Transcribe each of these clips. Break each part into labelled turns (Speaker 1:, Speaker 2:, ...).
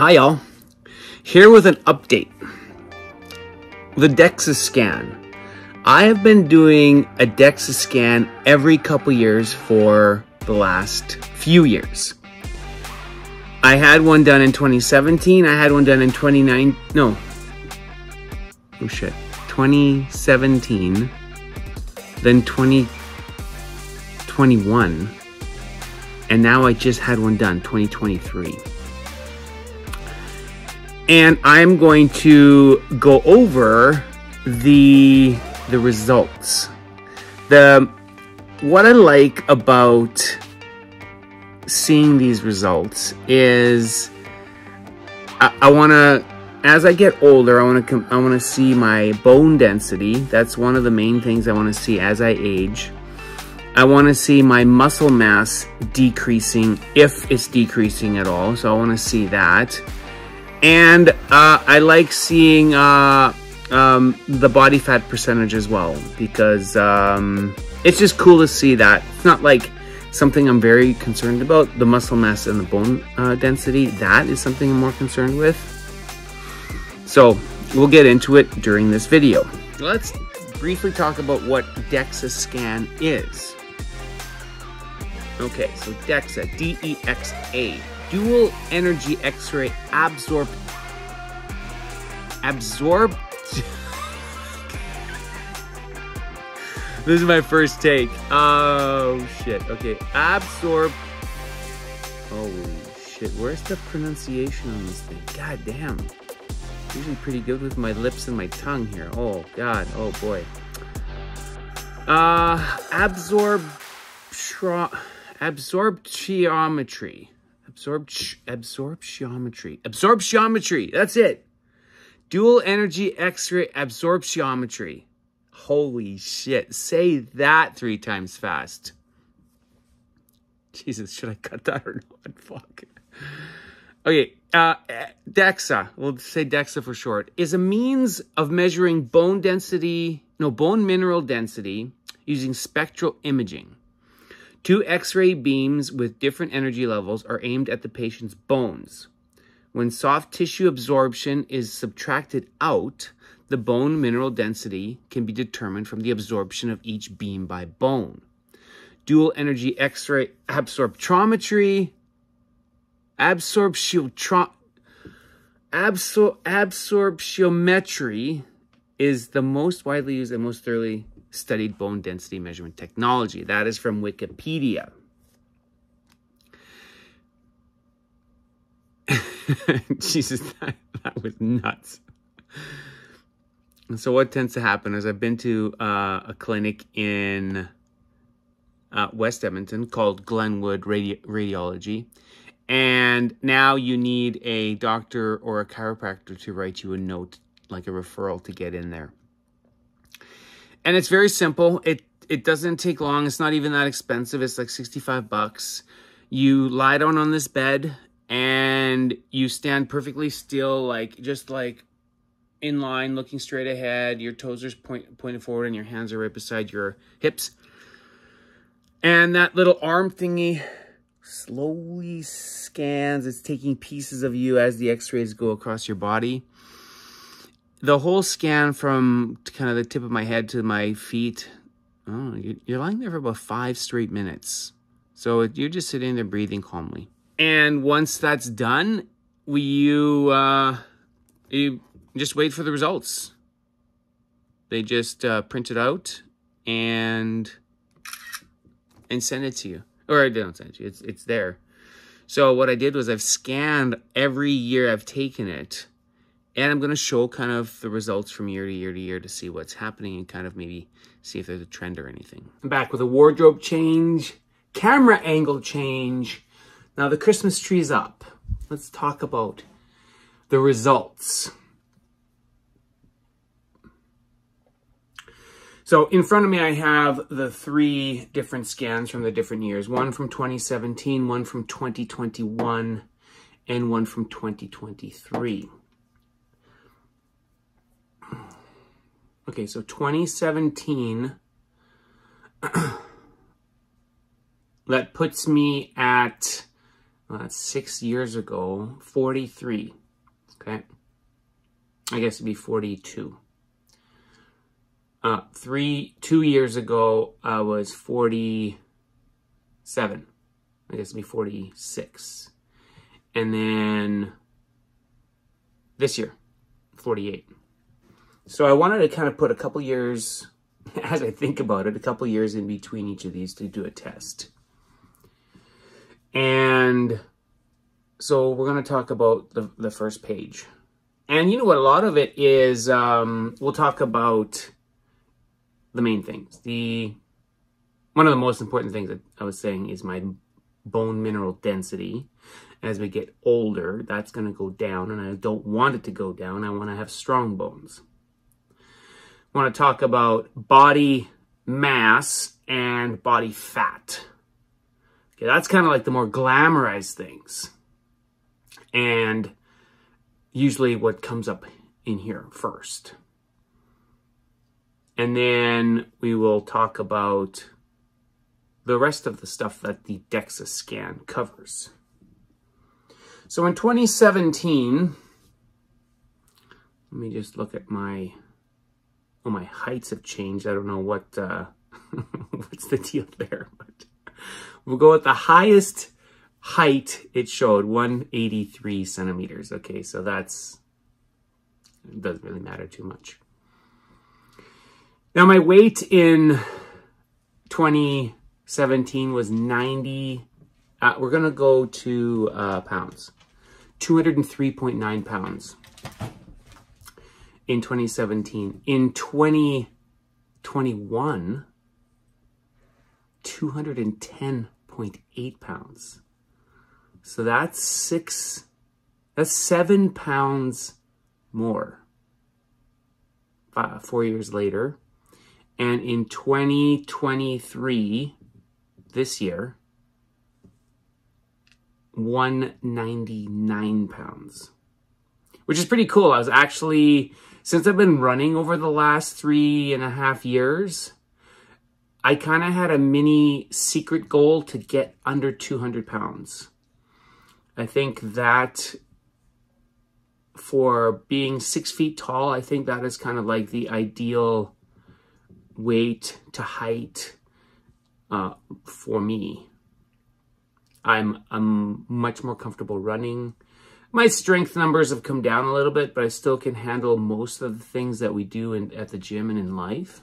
Speaker 1: Hi y'all, here with an update. The DEXA scan. I have been doing a DEXA scan every couple years for the last few years. I had one done in 2017, I had one done in 2017, then 2021, and now I just had one done, 2023. And I'm going to go over the results. What I like about seeing these results is I want to, as I get older, I want to see my bone density. That's one of the main things I want to see as I age. I want to see my muscle mass decreasing, if it's decreasing at all. So I want to see that. And I like seeing the body fat percentage as well, because it's just cool to see that. It's not like something I'm very concerned about. The muscle mass and the bone density, that is something I'm more concerned with. So we'll get into it during this video. Let's briefly talk about what DEXA scan is. Okay, so DEXA, D-E-X-A. Dual energy X-ray absorb. This is my first take. Oh shit. Okay, absorb. Holy shit. Where's the pronunciation on this thing? God damn. Usually pretty good with my lips and my tongue here. Oh god. Oh boy. Absorptiometry. Absorptiometry. That's it. Dual energy X-ray absorptiometry. Holy shit. Say that 3 times fast. Jesus, should I cut that or not? Fuck. Okay, DEXA, we'll say DEXA for short, is a means of measuring bone mineral density using spectral imaging. 2 X-ray beams with different energy levels are aimed at the patient's bones. When soft tissue absorption is subtracted out, the bone mineral density can be determined from the absorption of each beam by bone. Dual energy X-ray absorptiometry is the most widely used and most thoroughly studied bone density measurement technology. That is from Wikipedia. Jesus, that was nuts. And so what tends to happen is I've been to a clinic in West Edmonton called Glenwood Radiology. And now you need a doctor or a chiropractor to write you a note, like a referral, to get in there. And it's very simple. It doesn't take long. It's not even that expensive. It's like $65. You lie down on this bed and you stand perfectly still, just in line, looking straight ahead. Your toes are pointed forward and your hands are right beside your hips. And that little arm thingy slowly scans. It's taking pieces of you as the X-rays go across your body. The whole scan from kind of the tip of my head to my feet, you're lying there for about 5 straight minutes. So you're just sitting there breathing calmly. And once that's done, you just wait for the results. They just print it out and send it to you. Or I don't send it to you. It's there. So what I did was I've scanned every year I've taken it. And I'm going to show kind of the results from year to year to year to see what's happening and kind of maybe see if there's a trend or anything. I'm back with a wardrobe change, camera angle change. Now the Christmas tree's up. Let's talk about the results. So in front of me, I have the 3 different scans from the different years. One from 2017, one from 2021, and one from 2023. Okay, so 2017, that puts me at That's 6 years ago, 43. Okay. I guess it'd be 42. 2 years ago, I was 47. I guess it'd be 46. And then this year, 48. So I wanted to kind of put a couple years, as I think about it, a couple years in between each of these to do a test. And so we're going to talk about the first page. And you know what? A lot of it is, we'll talk about the main things. One of the most important things that I was saying is my bone mineral density. As we get older, that's going to go down, and I don't want it to go down. I want to have strong bones. I want to talk about body mass and body fat. Okay, that's kind of like the more glamorized things. And usually what comes up in here first. And then we will talk about the rest of the stuff that the DEXA scan covers. So in 2017, let me just look at my heights have changed. I don't know what what's the deal there, but we'll go with the highest height it showed, 183 centimeters. Okay, so it doesn't really matter too much. Now my weight in 2017 was 90. We're gonna go to pounds. 203.9 pounds in 2017. In 2021, 210.8 pounds. So that's 7 pounds more 4 years later. And in 2023, this year, 199 pounds, which is pretty cool. I was actually, since I've been running over the last 3.5 years, I kind of had a mini secret goal to get under 200 pounds. I think that for being 6 feet tall, I think that is kind of like the ideal weight to height for me. I'm much more comfortable running. My strength numbers have come down a little bit, but I still can handle most of the things that we do at the gym and in life.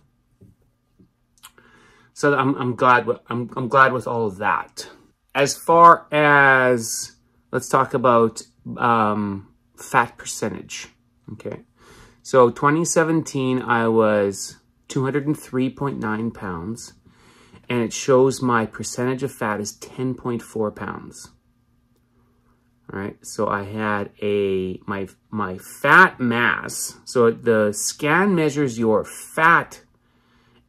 Speaker 1: So I'm glad with all of that. As far as, let's talk about fat percentage. Okay, so 2017 I was 203.9 pounds. And it shows my percentage of fat is 10.4 pounds. All right, so I had my fat mass. So the scan measures your fat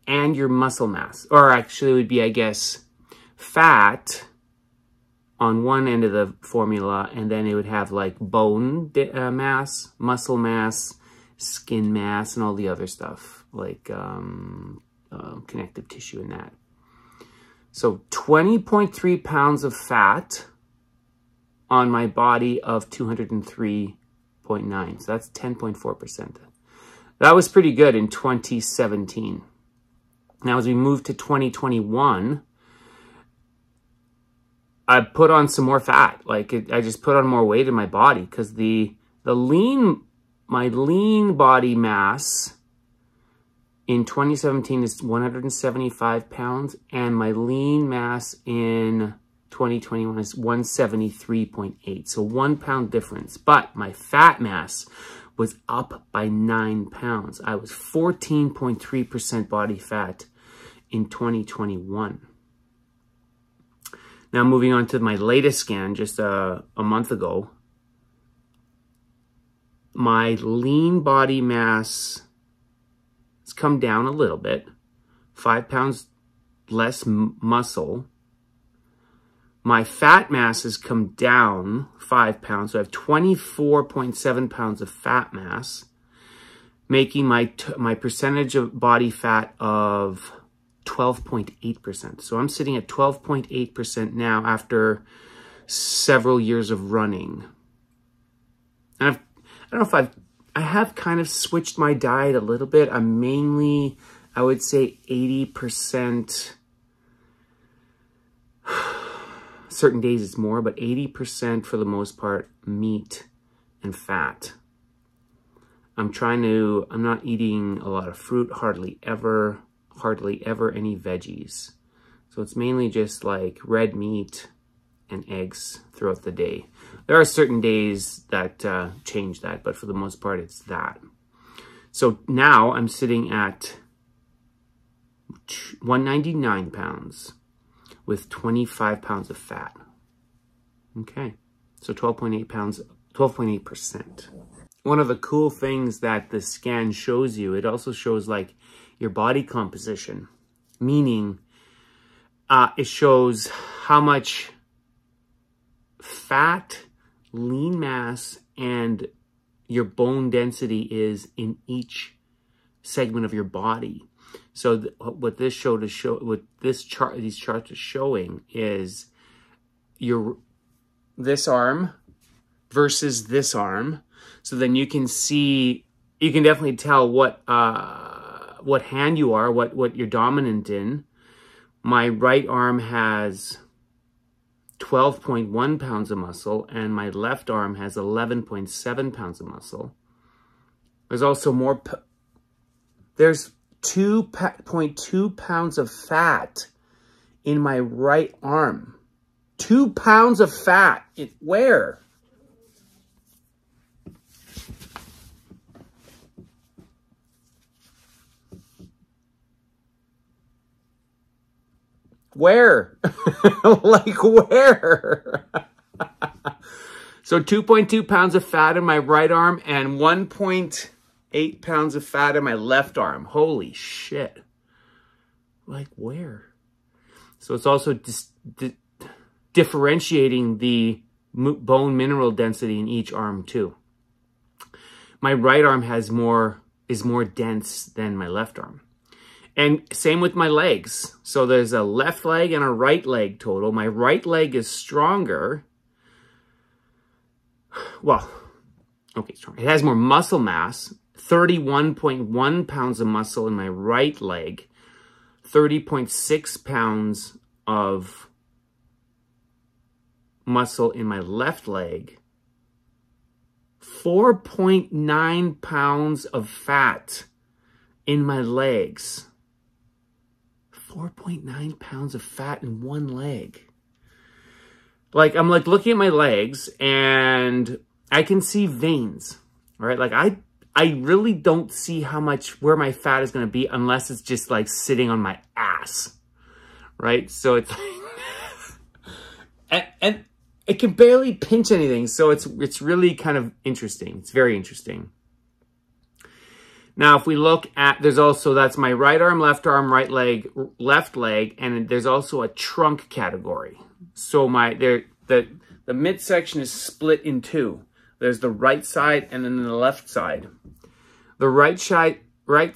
Speaker 1: and your muscle mass. Or actually it would be, I guess, fat on one end of the formula, and then it would have like bone mass, muscle mass, skin mass, and all the other stuff, like connective tissue and that. So 20.3 pounds of fat on my body of 203.9. So that's 10.4%. That was pretty good in 2017. Now, as we move to 2021, I put on some more fat. I just put on more weight in my body because my lean body mass in 2017 is 175 pounds, and my lean mass in 2021 is 173.8. So 1 pound difference. But my fat mass was up by 9 pounds. I was 14.3% body fat in 2021. Now moving on to my latest scan just a month ago. My lean body mass has come down a little bit, 5 pounds less muscle. My fat mass has come down 5 pounds, so I have 24.7 pounds of fat mass, making my percentage of body fat of 12.8%. So I'm sitting at 12.8% now after several years of running. And I don't know if I have kind of switched my diet a little bit. I'm mainly, I would say 80%, certain days it's more, but 80% for the most part, meat and fat. I'm not eating a lot of fruit, hardly ever any veggies. So it's mainly just like red meat and eggs throughout the day. There are certain days that change that, but for the most part, it's that. So now I'm sitting at 199 pounds with 25 pounds of fat. Okay, so 12.8 pounds, 12.8%. One of the cool things that the scan shows you, it also shows like your body composition, meaning it shows how much fat, lean mass, and your bone density is in each segment of your body. So what this these charts are showing is this arm versus this arm. So then you can see, you can definitely tell what hand you are, what you're dominant in. My right arm has 12.1 pounds of muscle, and my left arm has 11.7 pounds of muscle. There's also more, there's 2.2 pounds of fat in my right arm. 2 pounds of fat. Where? Where? Like where? So 2.2 pounds of fat in my right arm and 1.8 pounds of fat in my left arm. Holy shit. Like where? So it's also differentiating the bone mineral density in each arm too. My right arm is more dense than my left arm. And same with my legs. So there's a left leg and a right leg total. My right leg is stronger. Well, okay, strong. It has more muscle mass. 31.1 pounds of muscle in my right leg. 30.6 pounds of muscle in my left leg. 4.9 pounds of fat in my legs. 4.9 pounds of fat in one leg. Like, I'm like looking at my legs and I can see veins, right? Like I really don't see where my fat is going to be unless it's just like sitting on my ass, right? So it's and it can barely pinch anything. So it's really kind of interesting. It's very interesting. Now, if we look at, that's my right arm, right leg, left leg, and there's also a trunk category. So the midsection is split in two. There's the right side and then the left side. The right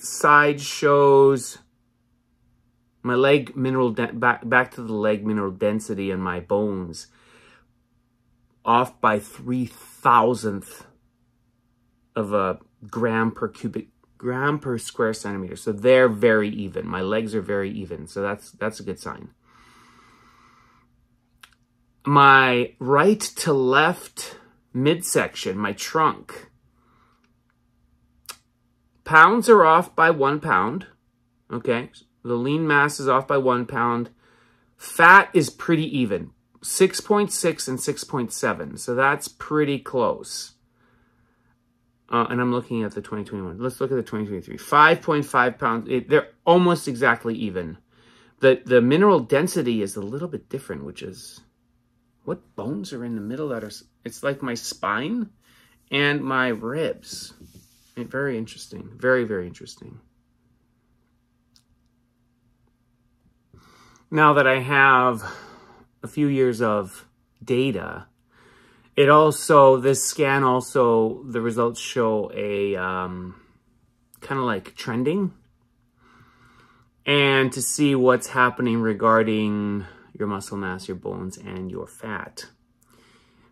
Speaker 1: side shows my leg mineral, back to the leg mineral density in my bones, off by 3,000th of a gram per square centimeter. So they're very even. My legs are very even. So that's a good sign. My right to left midsection, my trunk, pounds are off by 1 pound. Okay. The lean mass is off by 1 pound. Fat is pretty even. 6.6 and 6.7. So that's pretty close. And I'm looking at the 2021. Let's look at the 2023. 5.5 pounds. They're almost exactly even. The mineral density is a little bit different, which is, what bones are in the middle that are, it's like my spine and my ribs. Very interesting. Very, very interesting. Now that I have a few years of data, this scan also, the results show a kind of like trending, and to see what's happening regarding your muscle mass, your bones, and your fat.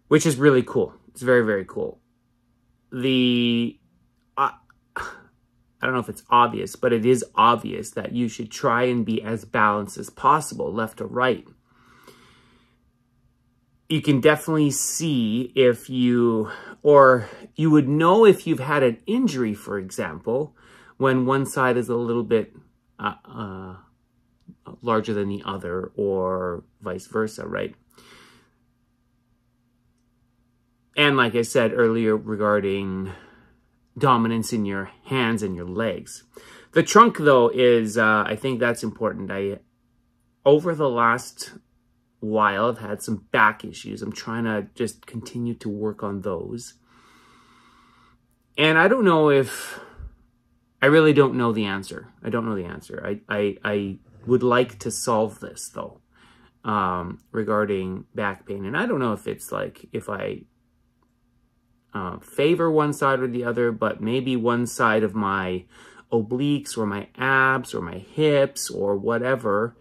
Speaker 1: which is really cool. It's very, very cool. I don't know if it's obvious, but it is obvious that you should try and be as balanced as possible, left to right. You can definitely see if you would know if you've had an injury, for example, when one side is a little bit larger than the other, or vice versa, right? And like I said earlier regarding dominance in your hands and your legs. The trunk, though, is, I think that's important. Over the last while, I've had some back issues. I'm trying to just continue to work on those. And I don't know if, I really don't know the answer. I don't know the answer. I would like to solve this, though, regarding back pain. And I don't know if it's like, if I favor one side or the other, but maybe one side of my obliques or my abs or my hips or whatever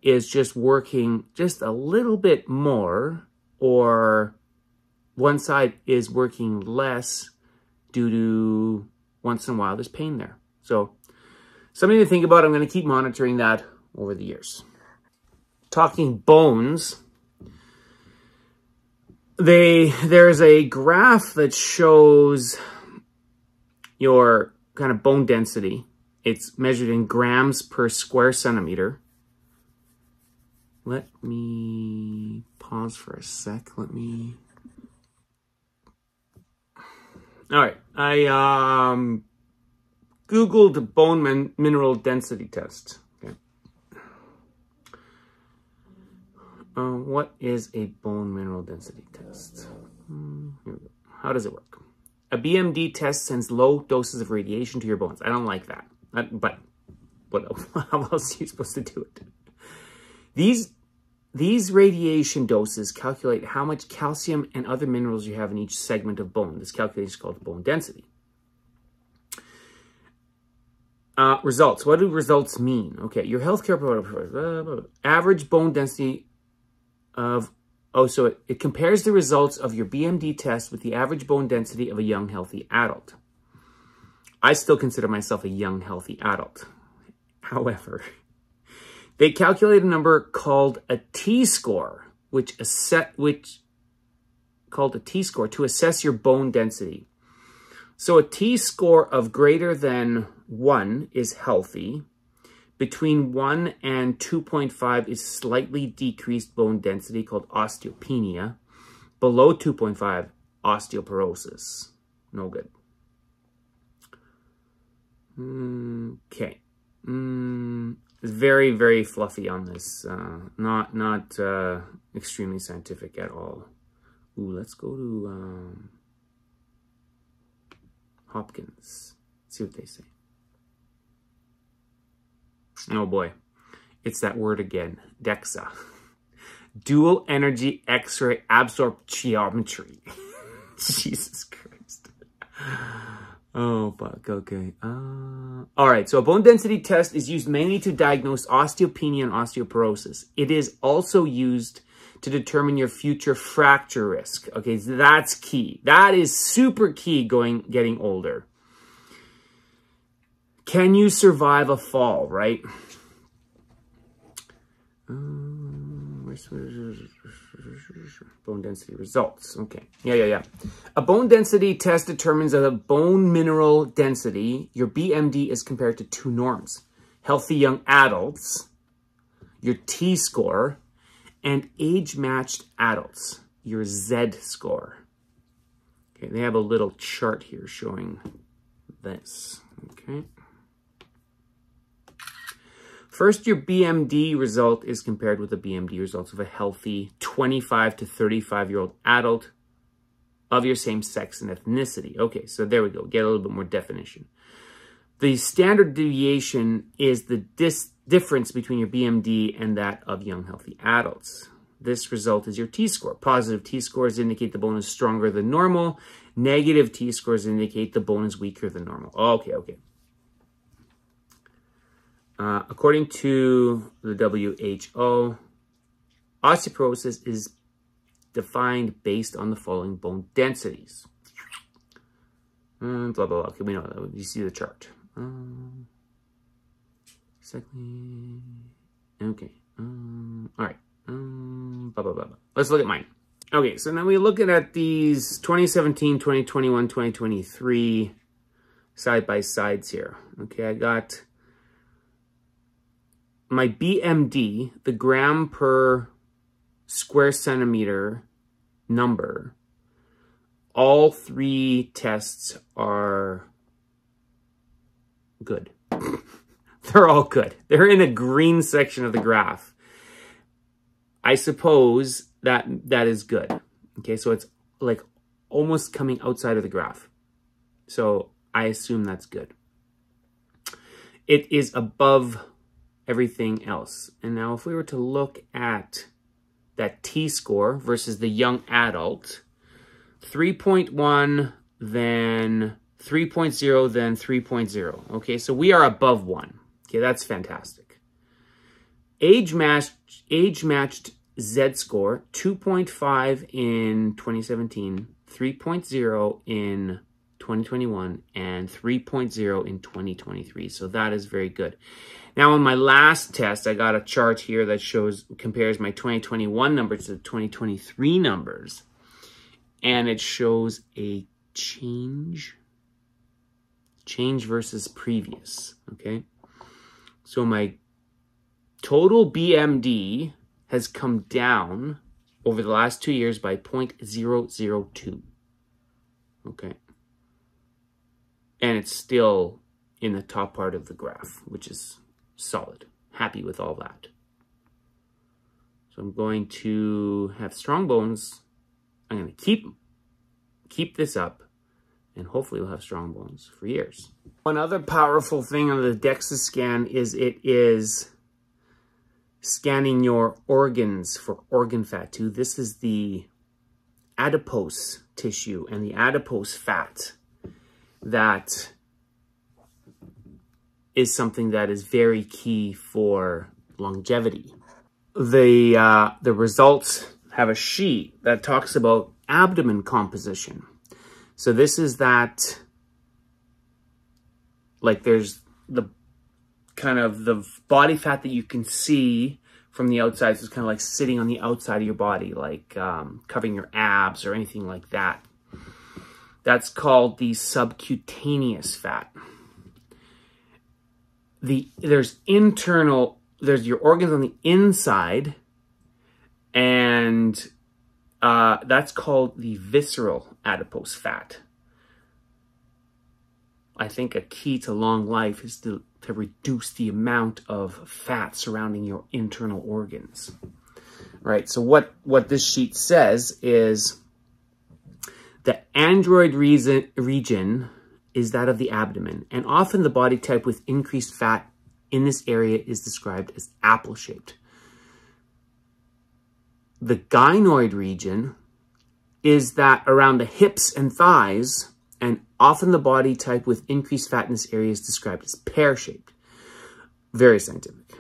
Speaker 1: is just working just a little bit more, or one side is working less due to once in a while there's pain there. So something to think about. I'm going to keep monitoring that over the years. Talking bones, there's a graph that shows your kind of bone density. It's measured in grams per square centimeter. Let me pause for a sec. All right. I Googled bone mineral density test. Okay. What is a bone mineral density test? Here we go. How does it work? A BMD test sends low doses of radiation to your bones. I don't like that. But how else are you supposed to do it? These radiation doses calculate how much calcium and other minerals you have in each segment of bone. This calculation is called bone density. Results. What do results mean? Okay, your healthcare provider, average bone density of, so it compares the results of your BMD test with the average bone density of a young, healthy adult. I still consider myself a young, healthy adult. However, they calculate a number called a T-score, called a T-score to assess your bone density. So a T-score of greater than 1 is healthy. Between 1 and 2.5 is slightly decreased bone density, called osteopenia. Below 2.5, osteoporosis. No good. Okay. It's very, very fluffy on this. Not extremely scientific at all. Ooh, let's go to Hopkins. See what they say. Oh boy, it's that word again, DEXA. Dual energy X-ray absorptiometry. Jesus Christ. Oh, fuck, okay. All right, so a bone density test is used mainly to diagnose osteopenia and osteoporosis. It is also used to determine your future fracture risk. Okay, so that's key. That is super key getting older. Can you survive a fall, right? Bone density results. Okay. Yeah. A bone density test determines the bone mineral density. Your BMD is compared to two norms. Healthy young adults, your T-score, and age-matched adults, your Z-score. Okay, they have a little chart here showing this. Okay. First, your BMD result is compared with the BMD results of a healthy 25 to 35-year-old adult of your same sex and ethnicity. Okay, so there we go. Get a little bit more definition. The standard deviation is the difference between your BMD and that of young, healthy adults. This result is your T-score. Positive T-scores indicate the bone is stronger than normal. Negative T-scores indicate the bone is weaker than normal. Okay. According to the WHO, osteoporosis is defined based on the following bone densities. Blah, blah, blah. Okay, we know that. You see the chart. Exactly. Okay. All right. Blah, blah, blah, blah. Let's look at mine. Okay, so now we're looking at these 2017, 2021, 2023 side by sides here. Okay, I got my BMD, the gram per square centimeter number. All three tests are good. They're all good. They're in a green section of the graph. I suppose that is good. Okay, so it's like almost coming outside of the graph. So I assume that's good. It is above everything else. And now if we were to look at that T-score versus the young adult, 3.1, then 3.0, then 3.0. Okay, so we are above 1. Okay, that's fantastic. Age-matched Z-score, 2.5 in 2017, 3.0 in 2021, and 3.0 in 2023. So that is very good. Now, on my last test, I got a chart here that compares my 2021 numbers to the 2023 numbers. And it shows a change versus previous, okay? So my total BMD has come down over the last 2 years by 0.002, okay? And it's still in the top part of the graph, which is solid. Happy with all that. So I'm going to have strong bones. I'm going to keep this up, and hopefully we'll have strong bones for years. One other powerful thing on the DEXA scan is it is scanning your organs for organ fat too. This is the adipose tissue and the adipose fat that is something that is very key for longevity. The results have a sheet that talks about abdomen composition. So this is that, like there's the kind of the body fat that you can see from the outside. So it's kind of like sitting on the outside of your body, like covering your abs or anything like that. That's called the subcutaneous fat. There's your organs on the inside, and that's called the visceral adipose fat. I think a key to long life is to reduce the amount of fat surrounding your internal organs. Right, so what this sheet says is the android region is that of the abdomen, and often the body type with increased fat in this area is described as apple-shaped. The gynoid region is that around the hips and thighs, and often the body type with increased fat in this area is described as pear-shaped. Very scientific.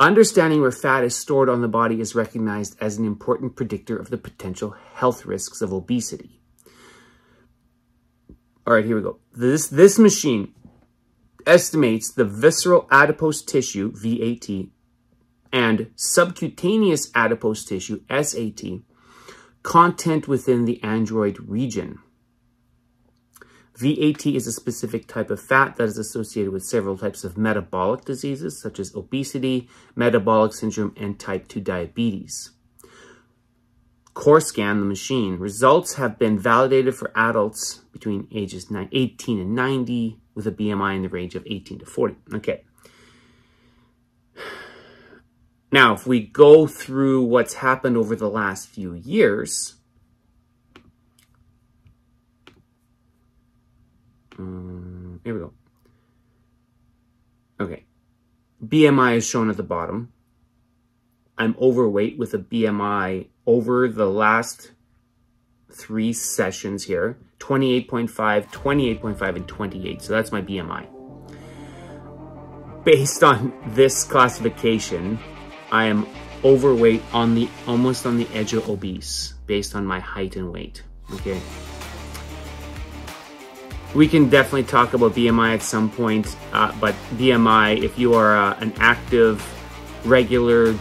Speaker 1: Understanding where fat is stored on the body is recognized as an important predictor of the potential health risks of obesity. All right, here we go. This machine estimates the visceral adipose tissue, VAT, and subcutaneous adipose tissue, SAT, content within the android region. VAT is a specific type of fat that is associated with several types of metabolic diseases, such as obesity, metabolic syndrome, and type 2 diabetes. CoreScan, the machine, results have been validated for adults between ages 18 and 90 with a BMI in the range of 18 to 40. Okay. Now, if we go through what's happened over the last few years, here we go. Okay. BMI is shown at the bottom. I'm overweight with a BMI over the last 3 sessions here, 28.5, 28.5, and 28. So that's my BMI. Based on this classification, I am overweight, almost on the edge of obese, based on my height and weight. Okay. We can definitely talk about BMI at some point, but BMI, if you are an active, regular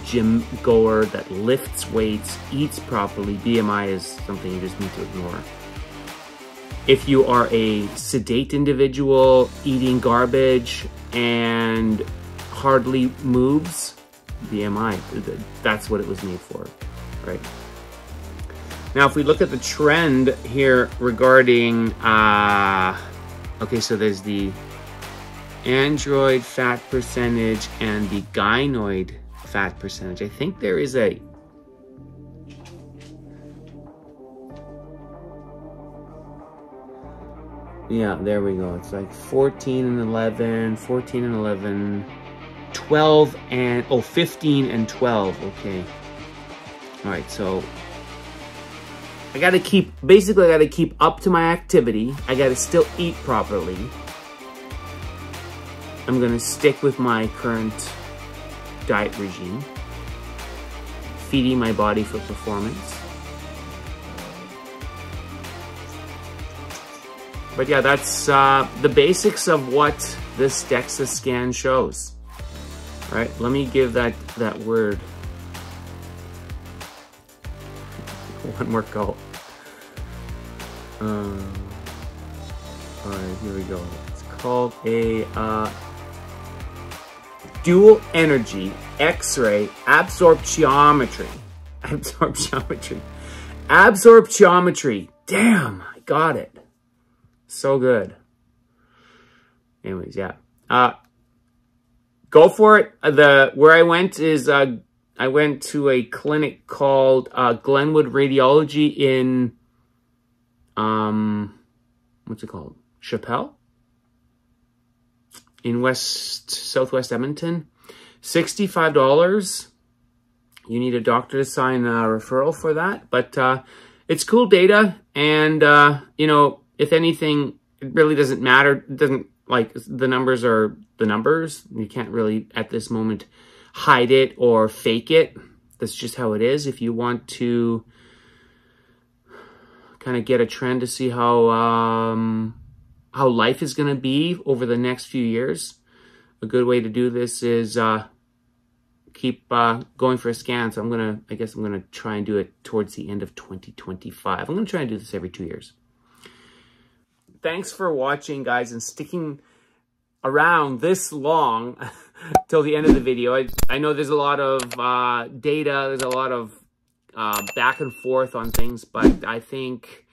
Speaker 1: gym goer that lifts weights, eats properly, BMI is something you just need to ignore. If you are a sedate individual, eating garbage and hardly moves, BMI, that's what it was made for, right? Now, if we look at the trend here regarding, okay, so there's the android fat percentage and the gynoid fat percentage. I think there is a, yeah, there we go. It's like 14 and 11, 14 and 11, 12 and, oh, 15 and 12, okay. All right, so I gotta keep, basically I gotta keep up to my activity. I gotta still eat properly. I'm gonna stick with my current diet regime, feeding my body for performance. But yeah, that's the basics of what this DEXA scan shows. All right, let me give that word one more go. All right, here we go. It's called a dual energy X-ray absorptiometry. Absorptiometry. Damn, I got it. So good. Anyways, yeah. Go for it. Where I went is I went to a clinic called Glenwood Radiology in what's it called? Chappelle? In southwest Edmonton. $65. You need a doctor to sign a referral for that. But it's cool data. And, you know, if anything, it really doesn't matter. It doesn't, like, the numbers are the numbers. You can't really, at this moment, hide it or fake it. That's just how it is. If you want to kind of get a trend to see how life is going to be over the next few years, a good way to do this is keep going for a scan. So I guess I'm gonna try and do it towards the end of 2025. I'm gonna try and do this every 2 years. Thanks for watching, guys, and sticking around this long till the end of the video. I know there's a lot of data, there's a lot of back and forth on things, but I think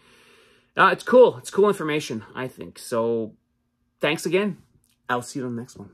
Speaker 1: it's cool. It's cool information, I think. So thanks again. I'll see you on the next one.